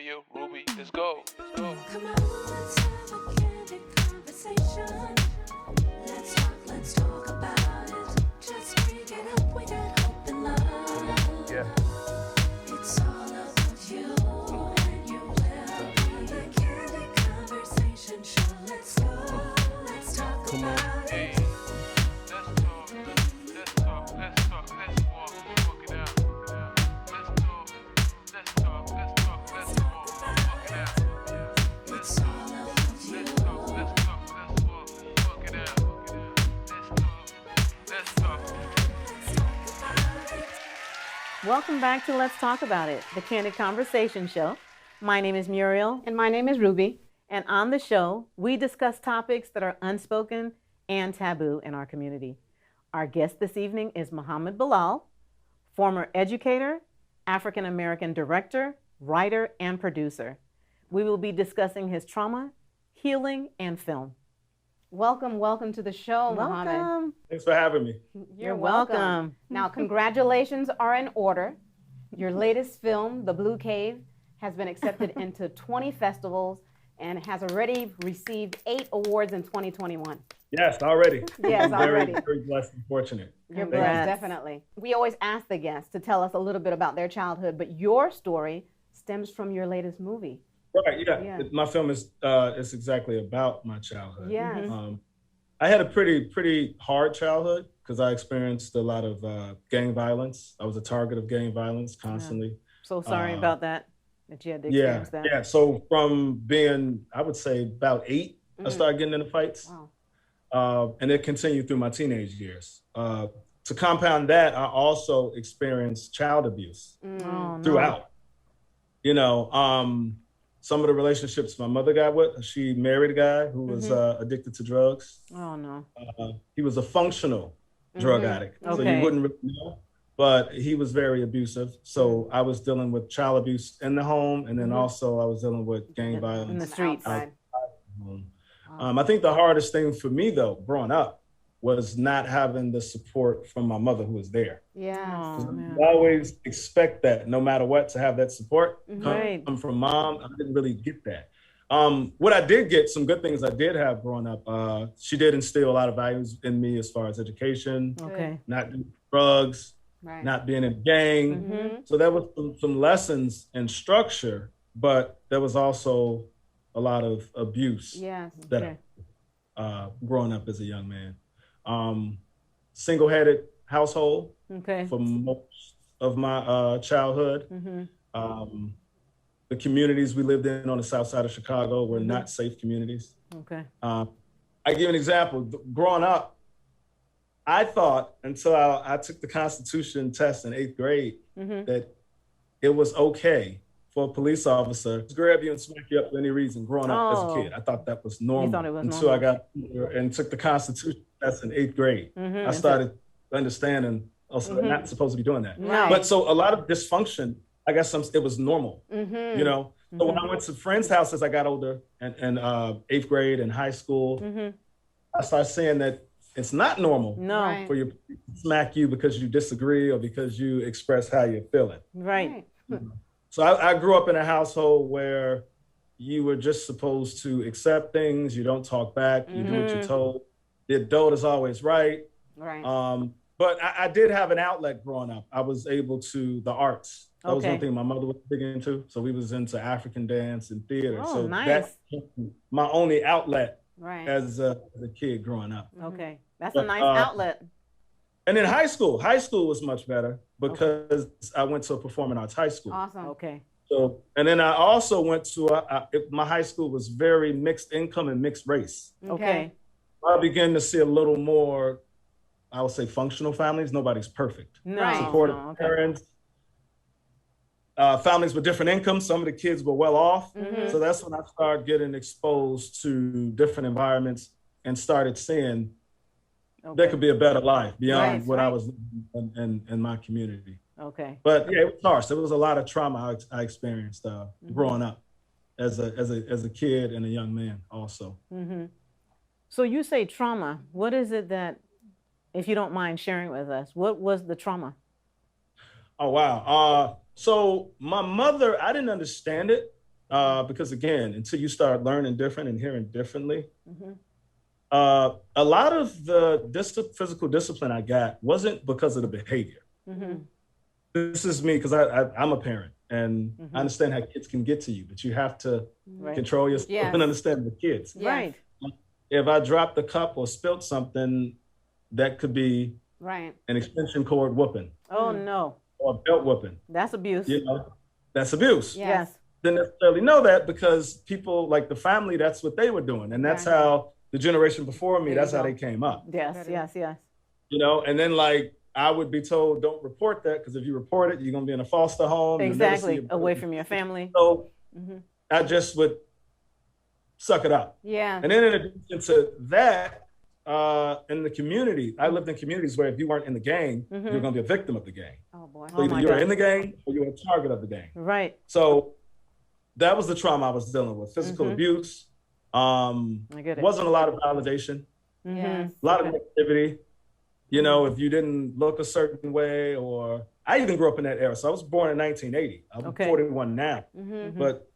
Muriel, Ruby, let's go. Let's go. Come on, let's have a candid conversation. Let's talk about it. Just bring it up, we got hope and love. Yeah. It's all about you and your well-being. A candid conversation show. Let's go. Let's talk about Hey, it. let's talk, let's walk it out. Let's talk, let's walk it out. It's all about you. Let's walk it out. Let's talk. Welcome back to Let's Talk About It, the Candid Conversation Show. My name is Muriel. And my name is Ruby. And on the show, we discuss topics that are unspoken and taboo in our community. Our guest this evening is Muhammad Bilal, former educator, African-American director, writer, and producer. We will be discussing his trauma, healing, and film. Welcome to the show, Muhammad. Welcome. Thanks for having me. You're welcome. Now, congratulations are in order. Your latest film, The Blue Cave, has been accepted into 20 festivals and has already received 8 awards in 2021. Yes, already. Yes, already. Very blessed and fortunate. You're Congrats. blessed, definitely. We always ask the guests to tell us a little bit about their childhood, but your story stems from your latest movie. Right, yeah. Yeah. My film is it's exactly about my childhood. Yes. I had a pretty hard childhood because I experienced a lot of gang violence. I was a target of gang violence constantly. So sorry about that you had to Yeah, experience that. yeah. So from being, I would say about 8, I started getting into fights. Wow. And it continued through my teenage years. To compound that, I also experienced child abuse Oh, no. throughout. You know, some of the relationships my mother got with, she married a guy who was addicted to drugs. Oh, no. He was a functional drug addict, so Okay. you wouldn't really know. But he was very abusive. So I was dealing with child abuse in the home, and then also I was dealing with gang violence In the streets. Outside. home. I think the hardest thing for me, though, growing up, was not having the support from my mother who was there. Yeah. Oh, man. I always expect that, no matter what, to have that support Right. come from mom. I didn't really get that. What I did get, some good things I did have growing up, she did instill a lot of values in me as far as education, Okay. not doing drugs, Right. not being in a gang. So there was some lessons and structure, but there was also a lot of abuse Yes. that Okay. growing up as a young man. Single-headed household Okay. for most of my childhood. The communities we lived in on the south side of Chicago were not safe communities. Okay. I give an example. Growing up, I thought until I took the Constitution test in 8th grade that it was okay for a police officer to grab you and smack you up for any reason growing up as a kid. I thought that was normal thought it was until normal. I got older and took the Constitution test in 8th grade. I started understanding also they're not supposed to be doing that. Right. But so a lot of dysfunction, I guess it was normal, you know? So when I went to friends' houses as I got older and 8th grade and high school, I started seeing that it's not normal No. Right. for you to smack you because you disagree or because you express how you're feeling. Right. So I grew up in a household where you were just supposed to accept things. You don't talk back. You do what you're told. The adult is always right. Right. But I did have an outlet growing up. I was able to, the arts. That was Okay. one thing my mother was big into. So we was into African dance and theater. Oh, so nice. that's my only outlet Right. as a kid growing up. Okay. That's But, a nice outlet. And in high school was much better because I went to a performing arts high school. Awesome. Okay. So, and then I also went to, my high school was very mixed income and mixed race. Okay. I began to see a little more, I would say, functional families. Nobody's perfect. No. Right. Supportive no, okay. parents, families with different incomes. Some of the kids were well off. So that's when I started getting exposed to different environments and started seeing there could be a better life beyond Right, what I right. was in my community. Okay. But yeah, it was harsh. There was a lot of trauma I experienced growing up as a kid and a young man also. So you say trauma. What is it that, if you don't mind sharing with us, what was the trauma? Oh, wow. So my mother, I didn't understand it because again, until you start learning different and hearing differently, a lot of the physical discipline I got wasn't because of the behavior. This is me because I'm a parent and I understand how kids can get to you, but you have to control yourself and understand the kids. Right. If I dropped a cup or spilt something, that could be an extension cord whooping. Oh no. Or a belt whooping. That's abuse. You know, that's abuse. Yes. Didn't necessarily know that because people like the family, that's what they were doing. And that's how the generation before me, that's how they came up. Yes, yes, yes. You know, and then like I would be told, don't report that because if you report it, you're going to be in a foster home. Exactly. Away from your family. So I just would suck it up. Yeah. And then in addition to that, in the community, I lived in communities where if you weren't in the gang, you're going to be a victim of the gang. Oh boy. So either you're in the gang or you're a target of the gang. Right. So that was the trauma I was dealing with. Physical abuse. Wasn't a lot of validation. A lot of negativity. You know, if you didn't look a certain way, or I even grew up in that era. So I was born in 1980. I'm 41 now. But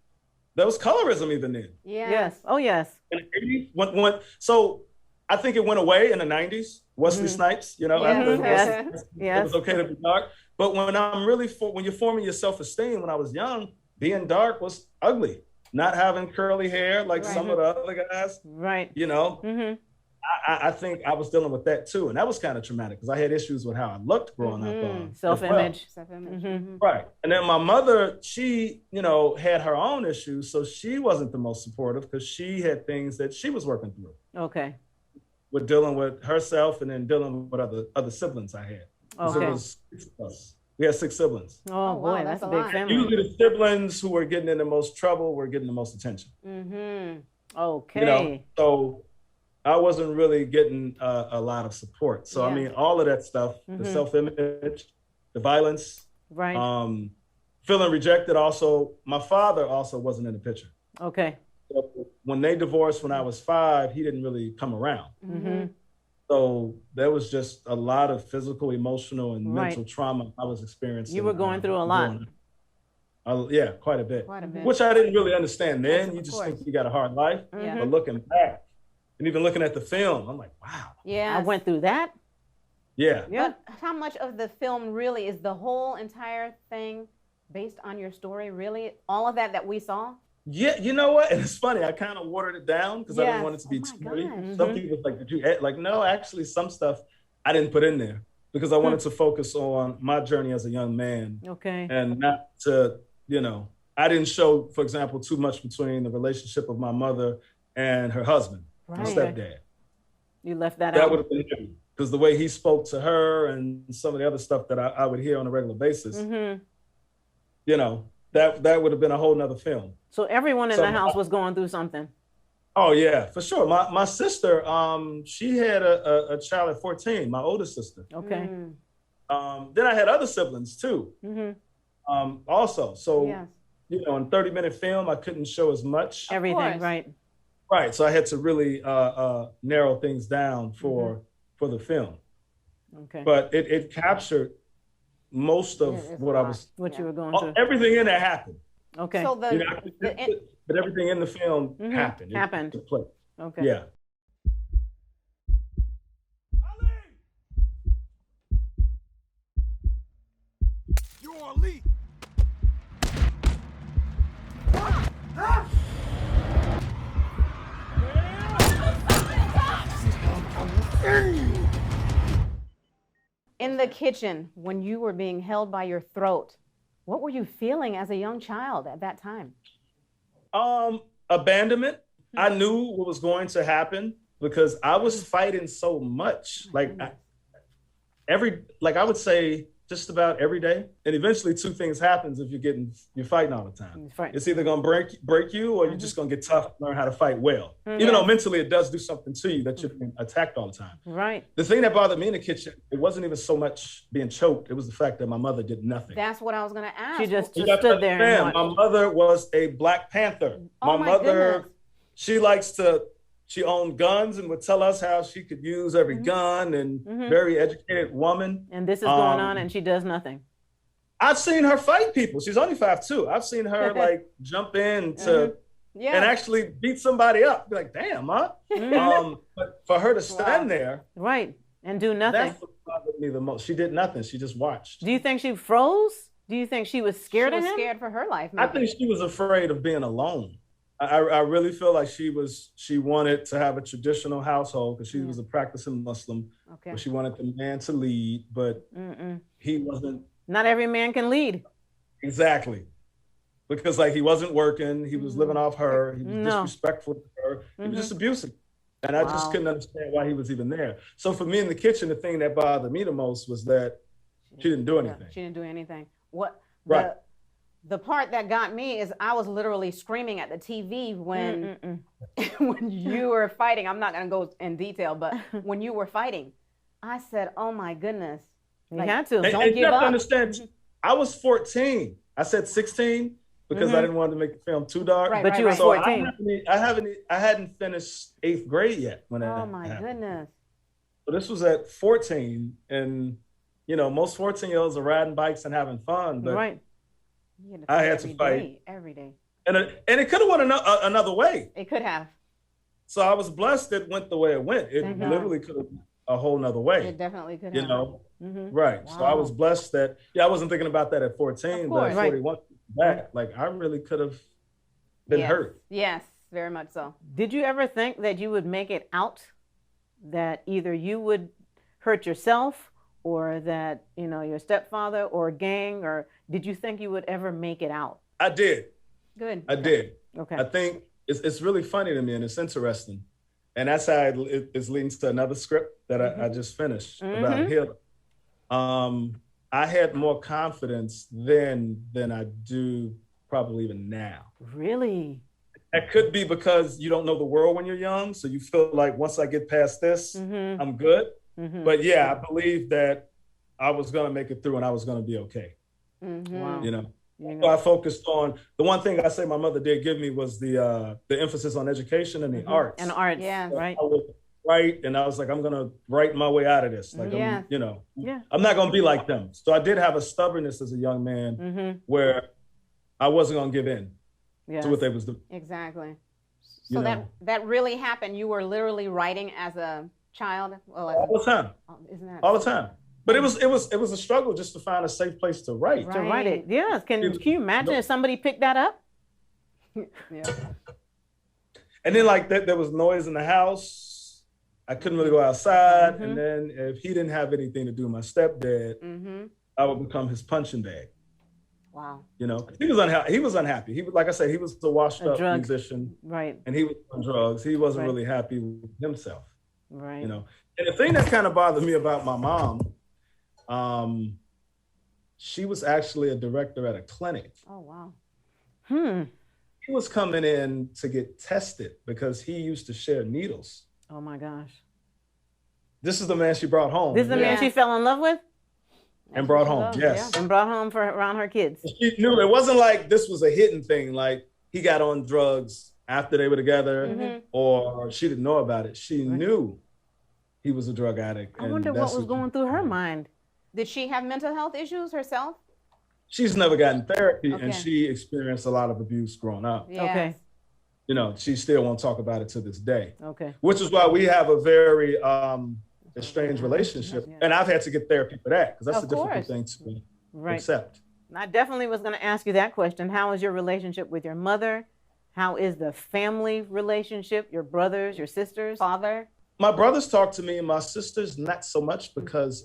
there was colorism even then. Yeah. Yes. Oh, yes. In the 80s, so I think it went away in the 90s. Wesley Snipes, you know, Yes. it was okay to be dark. But when when you're forming your self-esteem, when I was young, being dark was ugly. Not having curly hair like some of the other guys. Right. You know, I think I was dealing with that too. And that was kind of traumatic because I had issues with how I looked growing up. Self-image. Right. And then my mother, she, you know, had her own issues. So she wasn't the most supportive because she had things that she was working through. Okay. With dealing with herself and then dealing with other siblings I had. Okay. It was 6 of us. We had 6 siblings. Oh, boy, wow, that's a that's a big lot. family. Usually the siblings who were getting in the most trouble were getting the most attention. Okay. You know, so I wasn't really getting a lot of support. So, I mean, all of that stuff, the self-image, the violence, feeling rejected also. My father also wasn't in the picture. Okay. So when they divorced when I was 5, he didn't really come around. So there was just a lot of physical, emotional, and mental trauma I was experiencing. You were going through a lot. Yeah, quite a bit. Quite a bit. Which I didn't really understand then. You just think you got a hard life. But looking back, and even looking at the film, I'm like, wow. Yeah. I went through that. Yeah. But how much of the film really is the whole entire thing based on your story? Really? All of that we saw? Yeah, you know what? And it's funny, I kind of watered it down because I didn't want it to be too dirty. Some people like, did you add? Like, no, actually some stuff I didn't put in there because I wanted to focus on my journey as a young man. Okay. And not to, you know, I didn't show, for example, too much between the relationship of my mother and her husband, my stepdad. You left that out. That would have been heavy because the way he spoke to her and some of the other stuff that I would hear on a regular basis, you know, that would have been a whole nother film. So everyone in the house was going through something. Oh yeah, for sure. My sister, she had a child at 14, my older sister. Okay. Then I had other siblings too. Also, so you know, in 30-minute film, I couldn't show as much. Everything, right? Right. So I had to really narrow things down for the film. Okay. But it captured most of what I was. What you were going through. Everything in there happened. Okay. So You know, but everything in the film happened. It happened. took place. Okay. Yeah. You're elite. In the kitchen, when you were being held by your throat, what were you feeling as a young child at that time? Abandonment. I knew what was going to happen because I was fighting so much. Like I would say just about every day. And eventually 2 things happens if you're fighting all the time. It's either gonna break you or you're just gonna get tough and learn how to fight well. Even though mentally it does do something to you that you're being attacked all the time. Right. The thing that bothered me in the kitchen, it wasn't even so much being choked, it was the fact that my mother did nothing. That's what I was going to ask. She just You got to stood there and understand, watched. my mother was a Black Panther. Oh, my my mother, goodness. she owned guns and would tell us how she could use every gun and very educated woman. And this is going on and she does nothing. I've seen her fight people. She's only 5'2". I've seen her like jump in to Yeah. and actually beat somebody up. Be like, damn, huh? But for her to stand there, Right. And do nothing. that's what bothered me the most. She did nothing. She just watched. Do you think she froze? Do you think she was scared She of was him? scared for her life. I Maybe. think she was afraid of being alone. I really feel like she wanted to have a traditional household because she was a practicing Muslim. Okay. But she wanted the man to lead, but he wasn't. Not every man can lead. Exactly. Because like he wasn't working, he was living off her, he was disrespectful to her, he was just abusive. And I just couldn't understand why he was even there. So for me in the kitchen, the thing that bothered me the most was that she didn't do anything. She didn't do anything. What? Right. The part that got me is I was literally screaming at the TV when when you were fighting. I'm not going to go in detail, but when you were fighting, I said, "Oh my goodness." You had to. And Don't you give have up. to understand, I was 14. I said 16 because I didn't want to make the film too dark. Right, But you were right. So 14. I hadn't finished 8th grade yet when that Oh my happened. goodness. So this was at 14, and you know most 14-year-olds are riding bikes and having fun, but Right. You I had every to fight. day, every day. and it could have went another way. It could have. So I was blessed it went the way it went. It Thank God. literally could have a whole nother way. It definitely could You have. know, Mm-hmm. right? So I was Wow. blessed that I wasn't thinking about that at 14, Of but at course. 41 back, like I really could have been Yes. hurt. Yes, very much so. Did you ever think that you would make it out? That either you would hurt yourself or that, you know, your stepfather or gang, or did you think you would ever make it out? I did. Good. I did. Okay. I think it's really funny to me and it's interesting. And that's how it's leading to another script that I just finished about healing. I had more confidence then than I do probably even now. Really? That could be because you don't know the world when you're young. So you feel like once I get past this, I'm good. But yeah, I believe that I was going to make it through and I was going to be okay. Wow. You know? You So I focused on the one thing I say my mother did give me was the emphasis on education and the arts. And arts, Yeah. right? I would write, and I was like, I'm gonna write my way out of this. Like, Yeah. I'm, you know, Yeah. I'm not gonna be like them. So I did have a stubbornness as a young man where I wasn't gonna give in Yes. to what they was doing. Exactly. You So know. that really happened. You were literally writing as a child. Well, All the time, isn't that all the time. But it was a struggle just to find a safe place to write. To write it. Yes. Can you imagine No. if somebody picked that up? Yeah. And then like there was noise in the house. I couldn't really go outside. And then if he didn't have anything to do with my stepdad, I would become his punching bag. Wow. You know, he was unhappy. He was unhappy. He was, like I said, he was a washed up drug. musician, Right. and he was on drugs. He wasn't Right. really happy with himself. Right. You know, and the thing that kind of bothered me about my mom, she was actually a director at a clinic. Oh, wow. He was coming in to get tested because he used to share needles. Oh my gosh. This is the man she brought home. This is the man Yeah. she fell in love with and brought home. Love, Yes. and brought home for around her kids. She knew it wasn't like this was a hidden thing. Like he got on drugs after they were together, or she didn't know about it. She knew he was a drug addict. I and wonder what that's was going through her mind. Did she have mental health issues herself? She's never gotten therapy, Okay. and she experienced a lot of abuse growing up. Yes. Okay. You know, she still won't talk about it to this day. Okay. Which is why we have a very estranged relationship, Yeah. and I've had to get therapy for that because that's Of a difficult course. thing to Right. accept. I definitely was going to ask you that question. How is your relationship with your mother? How is the family relationship? Your brothers, your sisters? Father? My brothers talk to me, and my sisters not so much because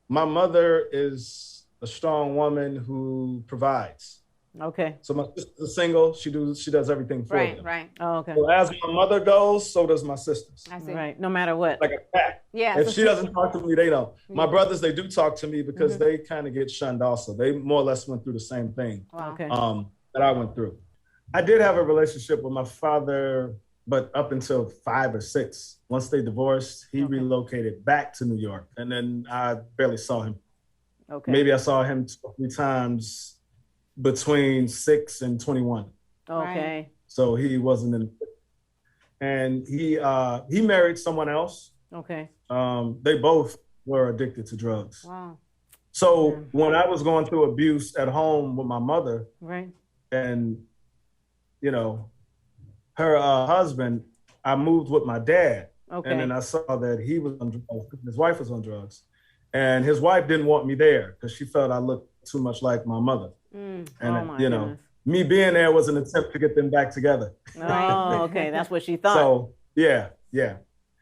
my mother is a strong woman who provides. Okay. So my sister's single. She does everything for Right, them. right. Oh, okay. So as my mother goes, so does my sisters. I see. Right. No matter what. Like a pack. Yeah. If she doesn't talk to me, they don't. My brothers, they do talk to me because they kind of get shunned also. They more or less went through the same thing Wow. Okay. that I went through. I did have a relationship with my father, but up until 5 or 6. Once they divorced, he relocated back to New York, and then I barely saw him. Okay. Maybe I saw him 2 or 3 times between 6 and 21. Okay. So he wasn't in. And he married someone else. Okay. They both were addicted to drugs. Wow. So when I was going through abuse at home with my mother, Right. and you know, her husband, I moved with my dad. Okay. And then I saw that he was on drugs, his wife was on drugs. And his wife didn't want me there because she felt I looked too much like my mother. And Oh, my you know, goodness. me being there was an attempt to get them back together. Oh, okay. That's what she thought. So yeah.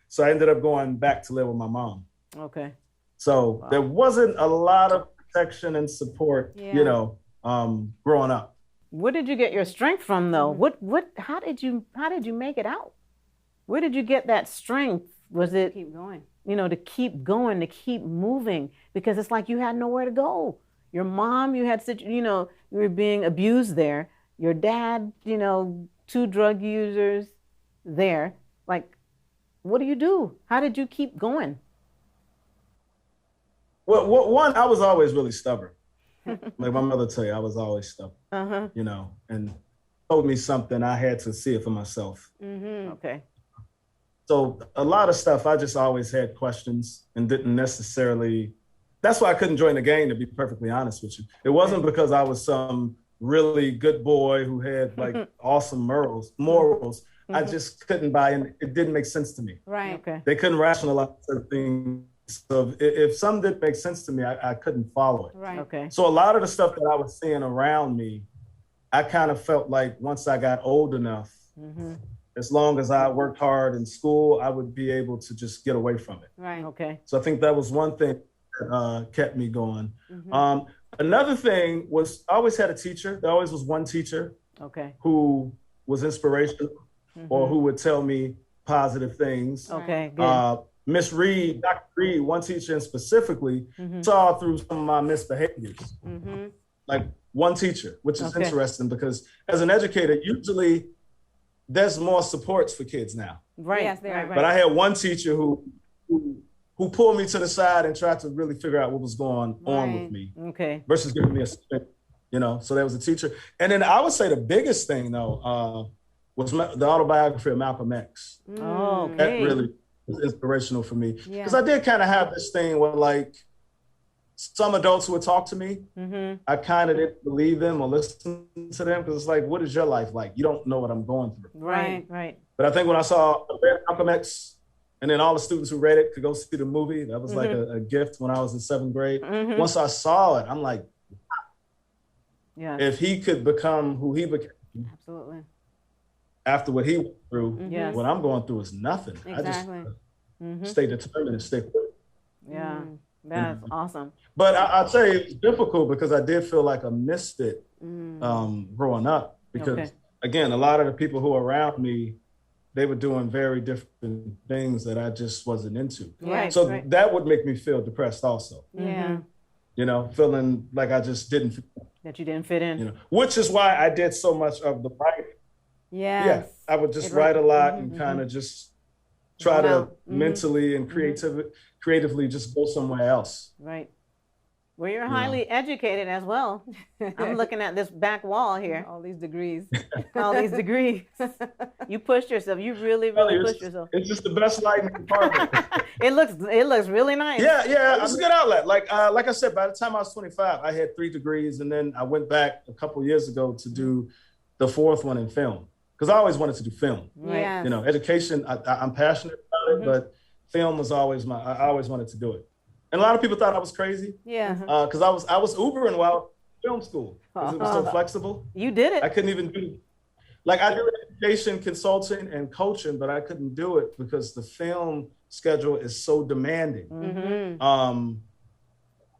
So I ended up going back to live with my mom. Okay. So there wasn't a lot of protection and support, you know, growing up. Where did you get your strength from, though? How did you make it out? Where did you get that strength? Was it Keep going. You know, to keep going, to keep moving, because it's like you had nowhere to go. Your mom, you were being abused there. Your dad, 2 drug users there. Like, what do? How did you keep going? Well, one, I was always really stubborn. Like my mother tell you, I was always stubborn, and told me something, I had to see it for myself. Okay. So a lot of stuff, I just always had questions and didn't necessarily, that's why I couldn't join the gang, to be perfectly honest with you. It wasn't because I was some really good boy who had like awesome morals. I just couldn't buy in. It didn't make sense to me. Right. Okay. They couldn't rationalize certain things. So if some didn't make sense to me, I couldn't follow it. Right. Okay. So a lot of the stuff that I was seeing around me, I kind of felt like once I got old enough, as long as I worked hard in school, I would be able to just get away from it. Right. Okay. So I think that was one thing that kept me going. Another thing was I always had a teacher. There always was one teacher Okay. who was inspirational or who would tell me positive things. Okay. Good. Miss Reed, Dr. Reed, one teacher specifically, saw through some of my misbehaviors. Like one teacher, which is interesting because as an educator, usually there's more supports for kids now. Right. Yes, they are. Right. But I had one teacher who pulled me to the side and tried to really figure out what was going on with me Okay. versus giving me a suspension, So there was a teacher. And then I would say the biggest thing though was the autobiography of Malcolm X. Oh, okay. That really was inspirational for me. Because I did kind of have this thing where like some adults who would talk to me, I kind of didn't believe them or listen to them because it's like, what is your life like? You don't know what I'm going through. Right. Right. But I think when I saw Malcolm X, and then all the students who read it could go see the movie, that was like a gift when I was in 7th grade. Once I saw it, I'm like, Yeah. if he could become who he became Absolutely. after what he went through, Yes. what I'm going through is nothing. Exactly. I just stay determined and stick with it. Yeah. That's awesome. But I'll tell you, it's difficult because I did feel like a misfit growing up. Because again, a lot of the people who were around me, they were doing very different things that I just wasn't into. Right. So right. that would make me feel depressed also. Yeah. Feeling like I just didn't fit, That you didn't fit in. which is why I did so much of the writing. Yes. Yeah, I would just write a lot and kind of just try to mentally and creatively just go somewhere else. Right. Well, you're highly educated as well. I'm looking at this back wall here. All these degrees. All these degrees. You pushed yourself. You really pushed yourself. It's just the best light in the department. It looks really nice. Yeah, it's a good outlet. Like I said, by the time I was 25, I had 3 degrees, and then I went back a couple years ago to do the 4th one in film because I always wanted to do film. Right. Yes. Education, I'm passionate about it, but film was always I always wanted to do it. And a lot of people thought I was crazy Yeah. because I was Ubering while film school because it was so flexible. You did it. I couldn't even do, like I do education, consulting, and coaching, but I couldn't do it because the film schedule is so demanding. I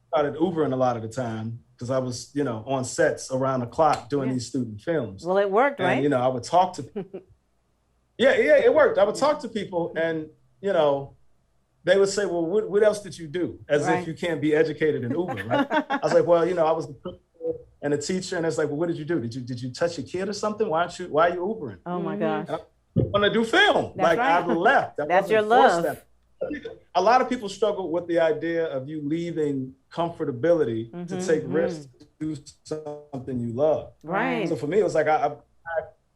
started Ubering a lot of the time because I was, on sets around the clock doing these student films. Well, it worked, right? And, I would talk to people. Yeah, it worked. I would talk to people and, they would say, well, what else did you do? As if you can't be educated in Uber, right? I was like, well, I was the principal and a teacher. And it's like, well, what did you do? Did you touch your kid or something? Why are you Ubering? Oh my gosh. I want to do film. That's right. I left. That's your forced love. that. I think a lot of people struggle with the idea of you leaving comfortability to take risks to do something you love. Right. So for me, it was like,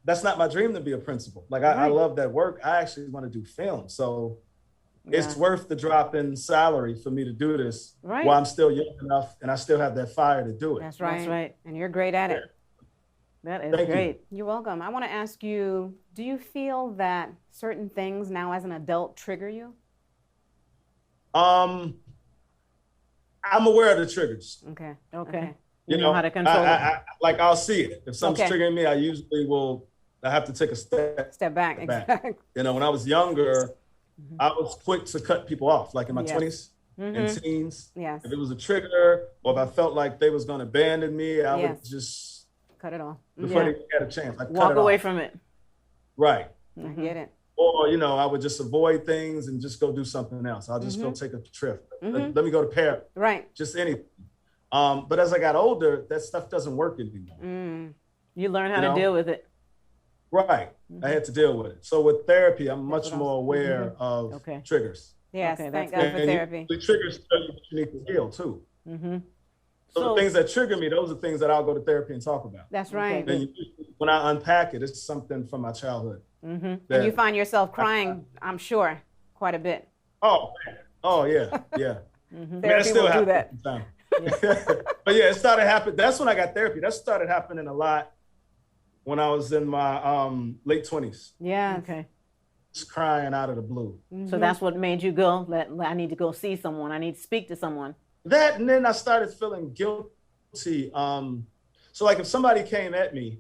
that's not my dream to be a principal. Like I love that work. I actually want to do film. So it's worth the drop in salary for me to do this Right. while I'm still young enough and I still have that fire to do it. That's right. That's right. And you're great at it. That is Thank you. great. You're welcome. I want to ask you, do you feel that certain things now as an adult trigger you? I'm aware of the triggers. Okay. Okay. You know how to control it. Like I'll see it. If something's Okay. triggering me, I have to take a step. Step back. Back. Exactly. You know, when I was younger, I was quick to cut people off, like in my Yes. 20s and teens. Yes. If it was a trigger or if I felt like they was going to abandon me, I Yes. would just, Cut it off. before Yeah. they had a chance, I'd Walk cut it away off. from it. Right. I get it. Or, you know, I would just avoid things and just go do something else. I'll just go take a trip. Let me go to Paris, Right. just anything. But as I got older, that stuff doesn't work anymore. You learn how You to know? deal with it. Right. I had to deal with it. So with therapy, I'm much what I more aware of Okay. triggers. Yes. Okay, Thank that's God for And therapy. the triggers tell you what you need to heal too. Mm-hmm. So the things that trigger me, those are things that I'll go to therapy and talk about. That's right. Then when I unpack it, it's something from my childhood. And you find yourself crying, I'm sure, quite a bit. Oh, man. Oh yeah, yeah. Therapy will do that. Sometimes. But yeah, it started happening. That's when I got therapy. That started happening a lot when I was in my late 20s. Yeah. Okay. Just crying out of the blue. So that's what made you go, I need to go see someone. I need to speak to someone. That, and then I started feeling guilty. So like if somebody came at me,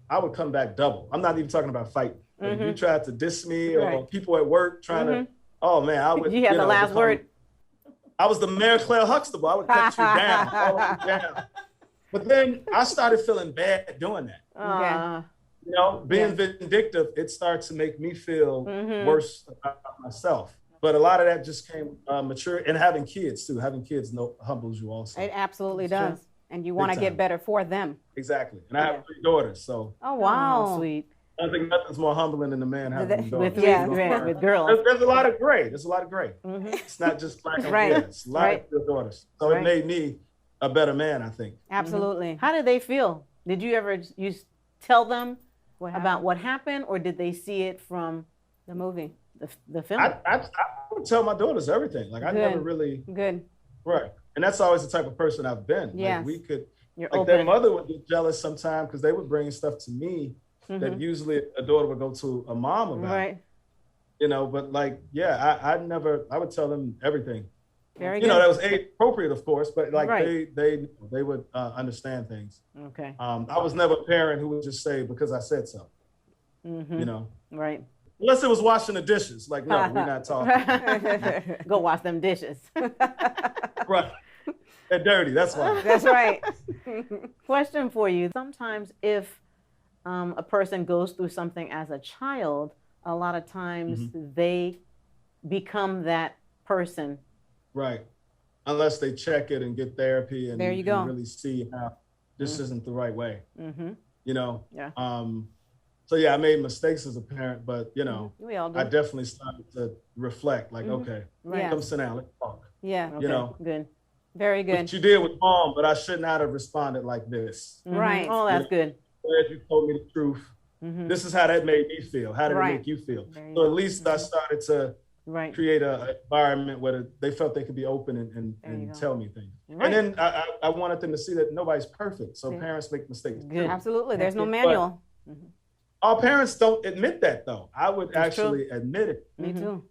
I would come back double. I'm not even talking about fighting. Like, if you tried to diss me or Right. people at work trying to, oh man, I would. You have the last become- word. I was the Mayor Claire Huxtable. I would cut you down, all the way down. But then I started feeling bad doing that. You know, being vindictive, it starts to make me feel worse about myself. But a lot of that just came mature, and having kids too. Having kids humbles you also. It absolutely does. And you want to get time. better for them. Exactly. And I have 3 daughters, so Oh, wow. Oh, sweet. I think nothing's more humbling than a man having daughters. With, Yeah. with girls. There's a lot of gray. There's a lot of gray. It's not just black and Right. white. It's a lot of good daughters. So Right. it made me a better man, I think. Absolutely. How did they feel? Did you ever tell them What about happened? what happened, or did they see it from The movie. the film? I would tell my daughters everything. Like I Good. never really, Good. right. And that's always the type of person I've been. Yes. Like we could, You're like their open. mother would get jealous sometimes because they would bring stuff to me that usually a daughter would go to a mom about. Right. You know, but like, yeah, I would tell them everything. Very You good. know, that was age appropriate, of course, but like Right. they would understand things. Okay. I was never a parent who would just say because I said so. Mm-hmm. You know, Right. unless it was washing the dishes. Like, no, we're not talking. Go wash them dishes. Right. They're dirty. That's why. That's right. Question for you. Sometimes if a person goes through something as a child, a lot of times they become that person. Right. Unless they check it and get therapy and, There you go. and really see how this isn't the right way. Mm-hmm. You know? Yeah. So yeah, I made mistakes as a parent, but you know, We all do. I definitely started to reflect, like, okay, Right. come sit down, let's talk. Yeah. Okay. You know. Good. Very good. What you did was wrong, but I should not have responded like this. Mhm. Right. Oh, that's good. Glad you told me the truth. This is how that made me feel. How did Right. it make you feel? There you So go. at least I started to Right. create an environment where they felt they could be open There you and go. tell me things. Right. And then I wanted them to see that nobody's perfect. So parents make mistakes. Good. Absolutely. There's no But- manual. Our parents don't admit that though. I would That's true. actually admit it. Me too.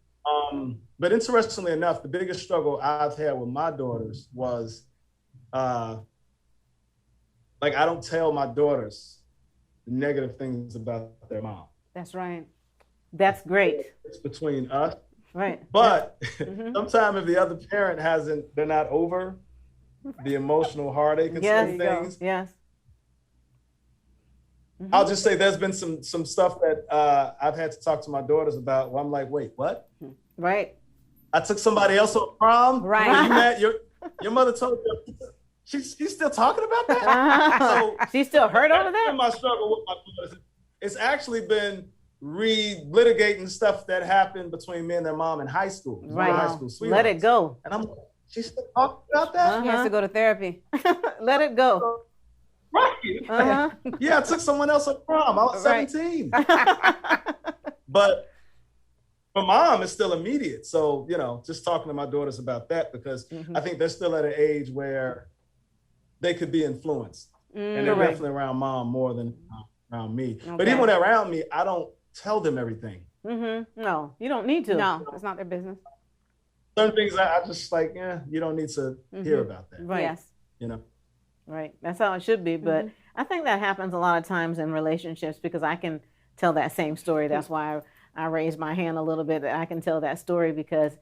But interestingly enough, the biggest struggle I've had with my daughters was like I don't tell my daughters negative things about their mom. That's right. That's great. It's between us. Right. But sometimes if the other parent they're not over the emotional heartache and Yes. some things, Yes. I'll just say there's been some stuff that I've had to talk to my daughters about where I'm like, wait, what? Right. I took somebody else on prom? Right. And you mad? Your mother told you, she's still talking about that? So She's still hurt over that's been that? my struggle with my daughters. It's actually been re-litigating stuff that happened between me and their mom in high school. We were Right. high school Let sweethearts. it go. And I'm like, she's still talking about that? She has to go to therapy. Let it go. Right. Uh-huh. Yeah, I took someone else on prom. I was Right. 17. But For mom, it's still immediate. So, just talking to my daughters about that, because I think they're still at an age where they could be influenced. And they're Correct. definitely around mom more than around me. But Okay. even when they're around me, I don't tell them everything. No, you don't need to. No, it's not their business. Certain things I just like, you don't need to hear about that. Right. Yes. Right. That's how it should be. But I think that happens a lot of times in relationships, because I can tell that same story. That's why I raised my hand a little bit. That I can tell that story because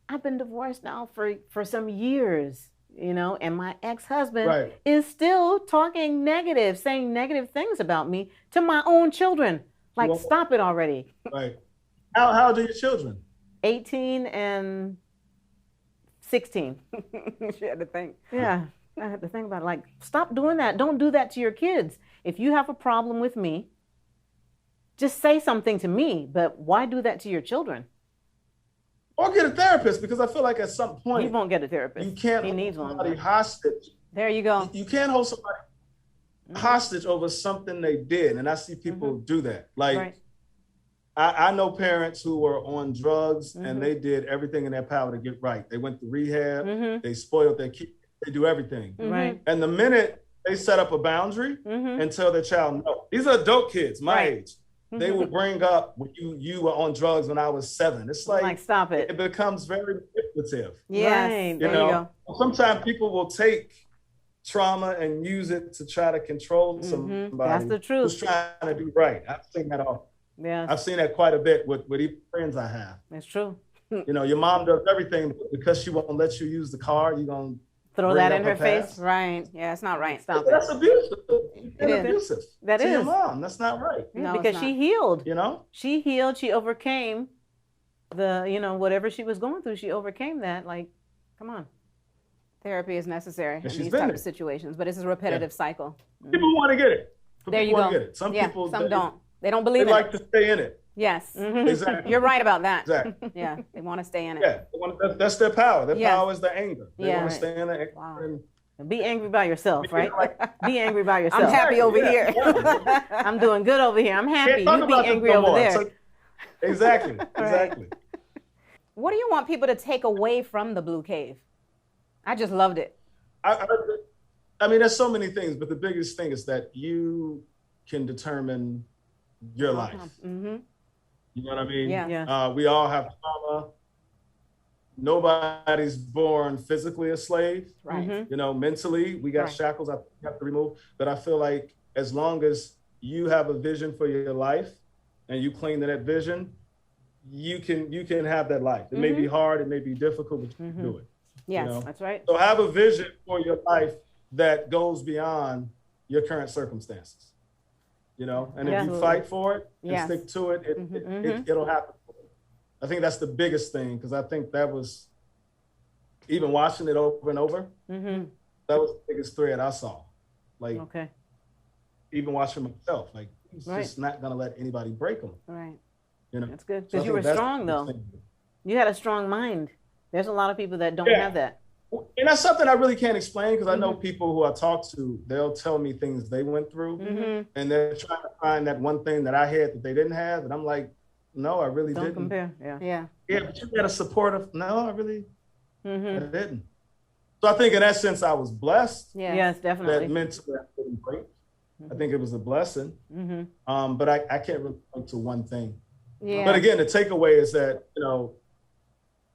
I've been divorced now for some years, and my ex-husband Right. is still talking negative, saying negative things about me to my own children. Like, Well- stop it already. Right. How old are your children? 18 and 16. She had to think. Yeah, I had to think about it. Like, stop doing that. Don't do that to your kids. If you have a problem with me, just say something to me. But why do that to your children? Or get a therapist, because I feel like at some He point won't get a therapist. you can't He hold needs one. somebody hostage. There you go. You can't hold somebody hostage over something they did. And I see people do that. Like, Right. I know parents who were on drugs and they did everything in their power to get right. They went to rehab, they spoiled their kids, they do everything. Right. And the minute they set up a boundary and tell their child no, these are adult kids my Right. age. They will bring up when you were on drugs when I was 7. It's like stop it. it becomes very manipulative. Yes. Right. There You know, you go. sometimes people will take trauma and use it to try to control somebody That's the truth. who's trying to do right. I've seen that all. Yeah, I've seen that quite a bit with even friends I have. it's true. Your mom does everything, but because she won't let you use the car, you're going to Throw bring that up in her face. past. Right. Yeah, it's not right. Stop it. That's abusive. It's is. abusive. That to your is. mom. That's not right. Yeah, No, it's because not. she healed. She healed. She overcame whatever she was going through. She overcame that. Like, come on. Therapy is necessary in she's these been type there. of situations, but it's a repetitive cycle. People want to get it. There you People go. want to get it. Some people some they, don't. They don't They believe in like it. to stay in it. Yes. Exactly. You're right about that. Exactly. Yeah, they want to stay in it. Yeah. That's their power. Their Yeah. power is their anger. They Yeah. want to stay in the anger. Wow. And Be angry by yourself, right? Be angry by yourself. I'm happy over Yeah. here. I'm doing good over here. I'm happy. Can't talk You be about this angry no over more. there. So- exactly. Exactly. What do you want people to take away from the Blue Cave? I just loved it. I mean, there's so many things, but the biggest thing is that you can determine your life. Mm-hmm. You know what I mean? Yeah. Yeah. We all have trauma. Nobody's born physically a slave. Right. Mhm. Mentally, we got Right. shackles I have to remove. But I feel like as long as you have a vision for your life and you cling to that vision, you can have that life. It may be hard, it may be difficult, but you can do it. Yes. You know? That's right. So have a vision for your life that goes beyond your current circumstances. And Yeah. if you fight for it and Yes. stick to it, it'll happen. I think that's the biggest thing, because I think that was, even watching it over and over, that was the biggest thread I saw. Like, Okay. even watching myself, like, he's Right. just not gonna let anybody break him. Right. That's good. So I Because you think were that's strong, the though. biggest thing. You had a strong mind. There's a lot of people that don't Yeah. have that. And that's something I really can't explain, because I know people who I talk to, they'll tell me things they went through, and they're trying to find that one thing that I had that they didn't have, and I'm like, no, I really Don't didn't. compare. Yeah. Yeah. Yeah, but you got a supportive. No, I really I didn't. So I think in that sense, I was blessed. Yeah. Yes, That definitely. mentally I didn't break. I think it was a blessing. But I can't really point to one thing. Yeah. But again, the takeaway is that,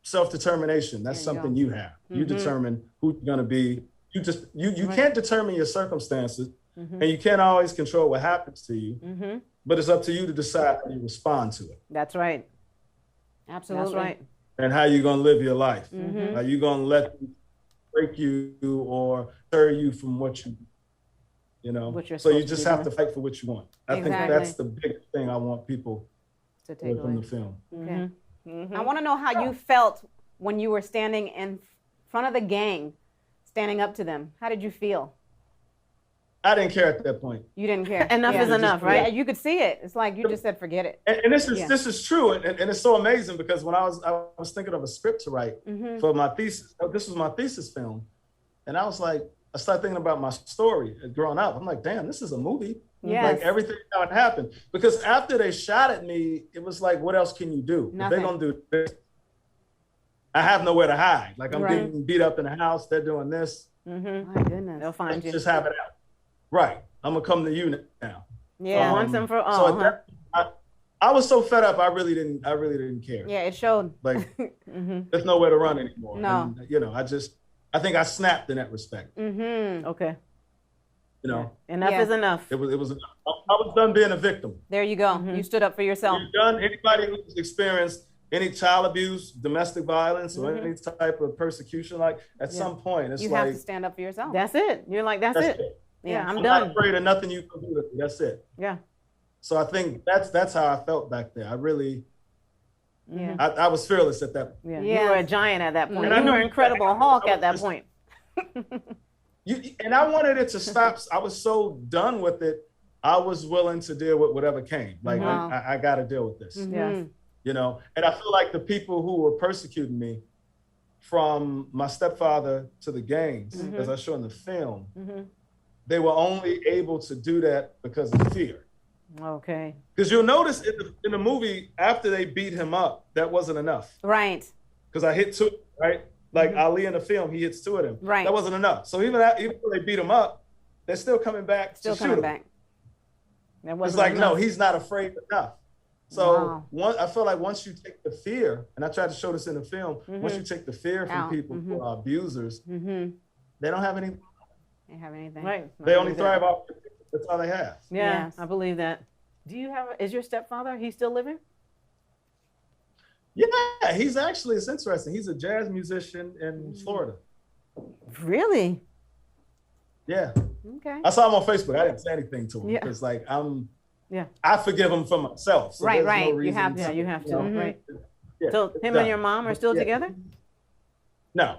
self-determination, that's There you something you have. You determine who you're gonna be. You can't determine your circumstances, and you can't always control what happens to you. But it's up to you to decide how you respond to it That's right. Absolutely. That's right. and how you're gonna live your life. Are you gonna let them break you or deter you from what What you're so you supposed to just be have doing. to fight for what you want. I think Exactly. that's the biggest thing I want people To to take take from away. the film. Okay. I want to know how you felt when you were standing in front of the gang, standing up to them. How did you feel? I didn't care at that point. You didn't care. Enough Yeah. is enough, right? Yeah, you could see it. It's like you just said, forget it. And this is Yeah. this is true, and it's so amazing because when I was thinking of a script to write for my thesis. This was my thesis film, and I was like, I started thinking about my story growing up. I'm like, damn, this is a movie. Yes. Like everything how it happened. Because after they shot at me, it was like, what else can you do? If Nothing. they're gonna do this, I have nowhere to hide. Like I'm Right. getting beat up in the house, they're doing this. Mm-hmm. My goodness. They'll find Let's you. just have it out. Right. I'm gonna come to you now. Yeah. Once and for So all. at that, I was so fed up, I really didn't care. Yeah, it showed. Like Mm-hmm. there's nowhere to run anymore. No. And, you know, I think I snapped in that respect. Mm-hmm. Okay. You know, Enough Yeah. is enough. it was I was done being a victim. There you go. Mhm. You stood up for yourself. You're done. Anybody who's experienced any child abuse, domestic violence, or any type of persecution, like at some point, it's You like have to stand up for yourself. That's it. You're like, that's it. Yeah, I'm I'm done. not afraid of nothing you can do with me. That's it. Yeah. So I think that's how I felt back there. I really, Yeah. I was fearless at that. Yeah. Yes. You were a giant at that point. And I You were knew- an Incredible Hulk at that was- point. And I wanted it to stop. I was so done with it. I was willing to deal with whatever came. Like Wow. I got to deal with this. Mhm. Yes. You know, and I feel like the people who were persecuting me, from my stepfather to the gangs, as I show in the film, Mm-hmm. they were only able to do that because of fear. Okay. Because you'll notice in the movie, after they beat him up, that wasn't enough. Right. Because I hit two, right? Like Ali in the film, he hits two of them. Right. That wasn't enough. So even though they beat him up, they're still coming back Still to shoot coming him. back. That It's wasn't like, no, enough. he's not afraid enough. So Wow. I feel like once you take the fear, and I tried to show this in the film, once you take the fear from Out. people who are abusers, Mm-hmm. they don't have any, They have anything. Right. they I only believe that. thrive off, that's all they have. Yeah, Yes. I believe that. Do you have? Is your stepfather? He's still living? Yeah, he's actually, it's interesting. He's a jazz musician in Florida. Really? Yeah. Okay. I saw him on Facebook. I didn't say anything to him Yeah. because like Yeah. I forgive him for myself. So Right, there's right. No You reason have Yeah, you have to. know, Right. yeah, So it's him done. and your mom are still Yeah. together? No.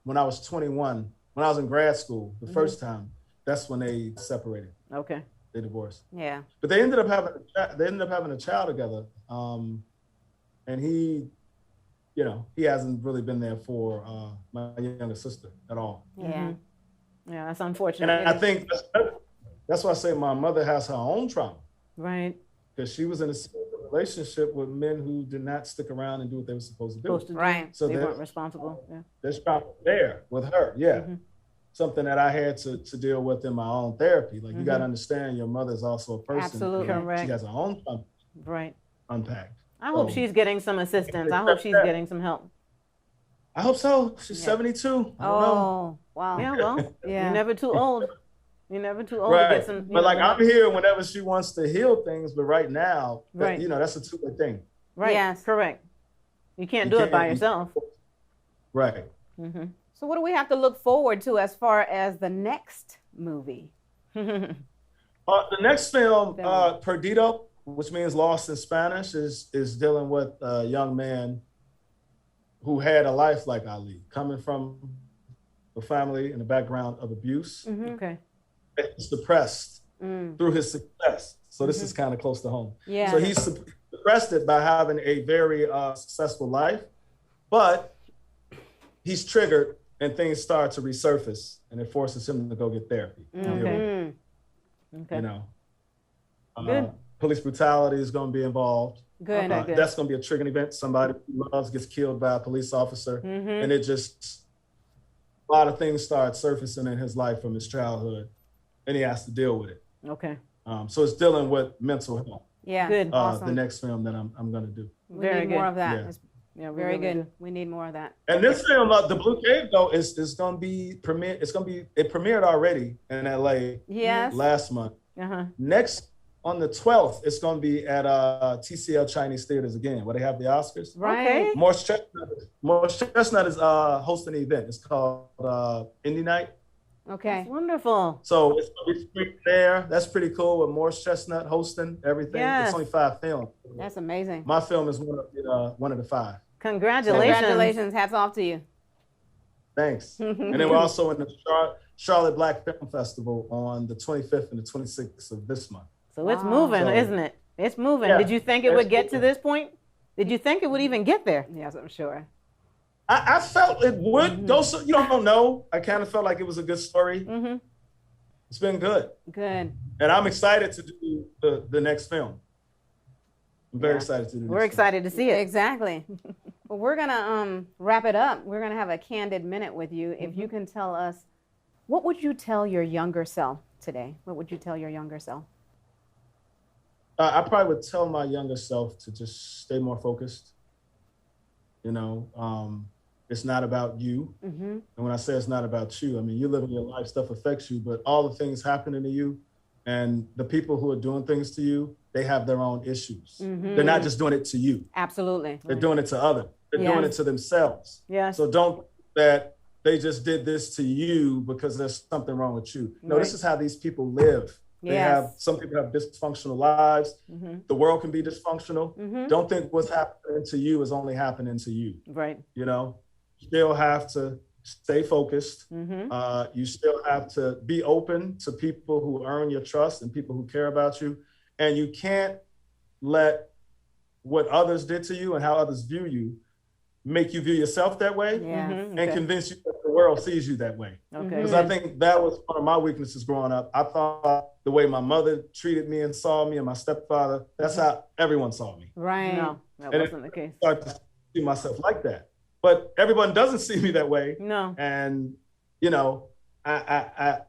When I was 21, when I was in grad school, the first time, that's when they separated. Okay. They divorced. Yeah. But they ended up having a child together. And he, you know, he hasn't really been there for my younger sister at all. Yeah. Yeah, that's And unfortunate. I think that's why I say my mother has her own trauma. Right. Because she was in a relationship with men who did not stick around and do what they were supposed to do. Supposed to do. Right. So They there's weren't responsible. Yeah. trauma there with her. Yeah. Mhm. Something that I had to deal with in my own therapy. Like you got to understand your mother's also a person. Absolutely. and Correct. She has her own trauma Right. unpacked. I hope So- she's getting some assistance. I hope she's getting some help. I hope so. She's Yeah. 72. I don't know. Oh, wow. Yeah, well, Yeah. you're never too old. You're never too old to Right. get some. But like I'm here whenever she wants to heal things. But right now, Right. you know, that's a two-way thing. Right. Yes. Correct. You can't You do it by can't- yourself. Right. Mm-hmm. So what do we have to look forward to as far as the next movie? The next film, Perdido, which means lost in Spanish, is dealing with a young man who had a life like Ali, coming from a family and a background of abuse. Okay. He's depressed Mm. through his success. So this is kind of close to home. Yeah. So he's suppressed it by having a very successful life, but he's triggered and things start to resurface, and it forces him to go get therapy. to deal with it, Mm. Okay. You know, Good. Police brutality is going to be involved. Good. Okay. Good. That's going to be a triggering event. Somebody who loves gets killed by a police officer, Mm-hmm. and it just a lot of things start surfacing in his life from his childhood, and he has to deal with it. Okay. So it's dealing with mental health. Yeah. Good. Awesome. The next film that I'm going to do. We Very need good. more of that. Yeah. It's Yeah. we very really good. do. We need more of that. And this film, The Blue Cave, though, is going to be it premiered already in LA Yes. last month. Uh-huh. Next, on the 12th, it's going to be at TCL Chinese Theaters again, where they have the Oscars. Right. Okay. Morris Chestnut is hosting the event. It's called Indie Night. Okay. Wonderful. So it's going to be screened there. That's pretty cool with Morris Chestnut hosting everything. Yes. It's only 5 films. That's amazing. My film is one of the 5. Congratulations. Congratulations. Hats off to you. Thanks. And then we're also in the Charlotte Black Film Festival on the 25th and the 26th of this month. So it's Wow. moving, So- isn't it? It's moving. Yeah, Did you think it would it's get to moving. this point? Did you think it would even get there? Yes, I'm sure. I felt it would go. So you don't know. I kind of felt like it was a good story. Mm-hmm. It's been good. Good. And I'm excited to do the next film. I'm very excited to do this. We're excited to see it. Exactly. Well, we're gonna wrap it up. We're gonna have a candid minute with you. If you can tell us, what would you tell your younger self today? What would you tell your younger self? I probably would tell my younger self to just stay more focused. You know, it's not about you. And when I say it's not about you, I mean, you live in your life, stuff affects you, but all the things happening to you and the people who are doing things to you, they have their own issues. They're not just doing it to you. Absolutely. They're doing it to others. They're doing it to themselves. Yes. So don't think that they just did this to you because there's something wrong with you. No, this is how these people live. They have, some people have dysfunctional lives. The world can be dysfunctional. Don't think what's happening to you is only happening to you. Right. You know, you still have to stay focused. You still have to be open to people who earn your trust and people who care about you. And you can't let what others did to you and how others view you make you view yourself that way and convince you that the world sees you that way. Because I think that was one of my weaknesses growing up. I thought the way my mother treated me and saw me and my stepfather, that's how everyone saw me. Right. No, that And wasn't the case. I started to see myself like that. But everyone doesn't see me that way. No. And, you know, I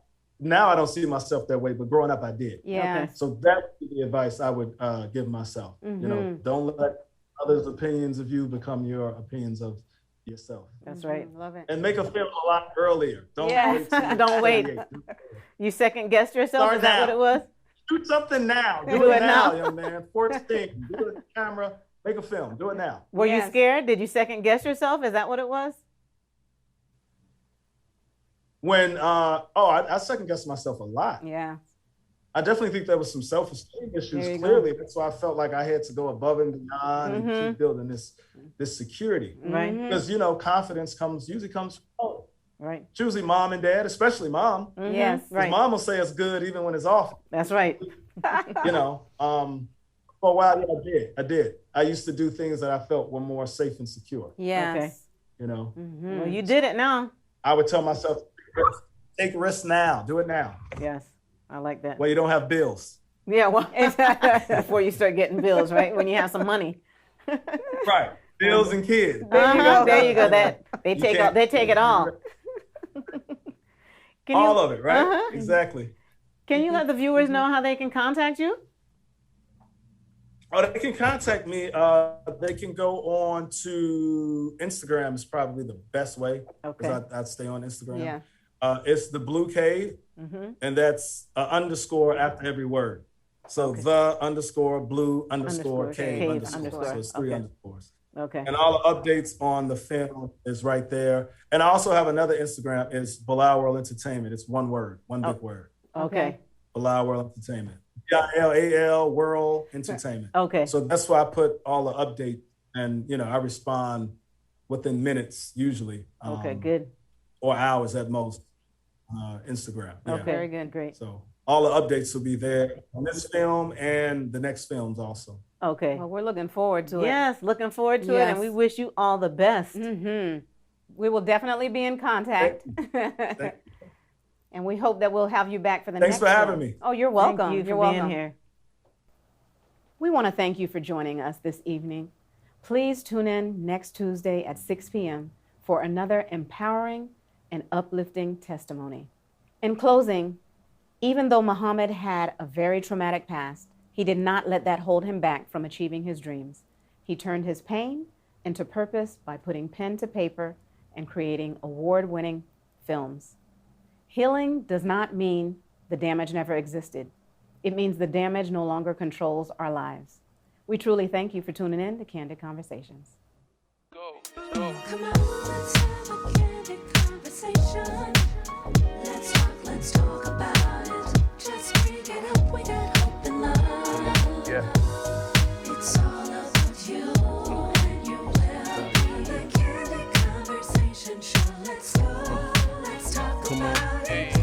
now I don't see myself that way, but growing up I did. Yeah. Okay. So that would be the advice I would give myself. You know, don't let others' opinions of you become your opinions of yourself. That's right. Love it. And make a film a lot earlier. Don't Yes. wait. till you're Don't wait. 38. You second guessed yourself? Start Is that now. what it was? Shoot something now. Do Do it it now, now. young man. 14. Do it with the camera. Make a film. Do it now. Were you Yes. scared? Did you second guess yourself? Is that what it was? When I second guessed myself a lot. Yeah. I definitely think there was some self-esteem issues. There you go. Clearly, that's why I felt like I had to go above and beyond and keep building this security. Right. Because you know, confidence usually comes from home. Right. It's usually mom and dad, especially mom. Yes. 'Cause Right. mom will say it's good even when it's off. That's right. You know, for a while, yeah, I did. I used to do things that I felt were more safe and secure. Yes. You know, Well, you did it now. I would tell myself, take risks now. Do it now. Yes. I like that. Well, you don't have bills. Yeah, well, before you start getting bills, right? When you have some money. Right. Bills and kids. There you go. That they You take can't- all, they take it all. Can All you, of it, right? Uh-huh. Exactly. Can you let the viewers know how they can contact you? Oh, they can contact me. They can go on to Instagram is probably the best way. Okay. Because I'd stay on Instagram. Yeah. It's the Blue Cave, and that's underscore after every word. So the underscore blue underscore cave underscore. So it's 3 Okay. underscores. Okay. And all the updates on the film is right there. And I also have another Instagram. It's Bilal World Entertainment. It's one word, one big word. Okay. Bilal World Entertainment. BILAL World Entertainment. Okay. So that's why I put all the updates, and you know, I respond within minutes usually. Okay. Good. Or hours at most. Instagram. Yeah. Okay. Very good. Great. So all the updates will be there on this film and the next films also. Okay. Well, we're looking forward to it. Yes. Looking forward to it, and we Yes. wish you all the best. We will definitely be in contact. And we hope that we'll have you back for the Thanks next for having film. me. Oh, you're welcome. Thank you You're for welcome. being here. We want to thank you for joining us this evening. Please tune in next Tuesday at 6 p.m. for another empowering and uplifting testimony. In closing, even though Muhammad had a very traumatic past, he did not let that hold him back from achieving his dreams. He turned his pain into purpose by putting pen to paper and creating award-winning films. Healing does not mean the damage never existed. It means the damage no longer controls our lives. We truly thank you for tuning in to Candid Conversations. Go. Let's go. Come on, let's have a candid conversation. Let's talk about it. Just bring it up with that hope and love. Yeah. It's all about you and your well-being. The candid conversation show. Let's go. Let's talk about it.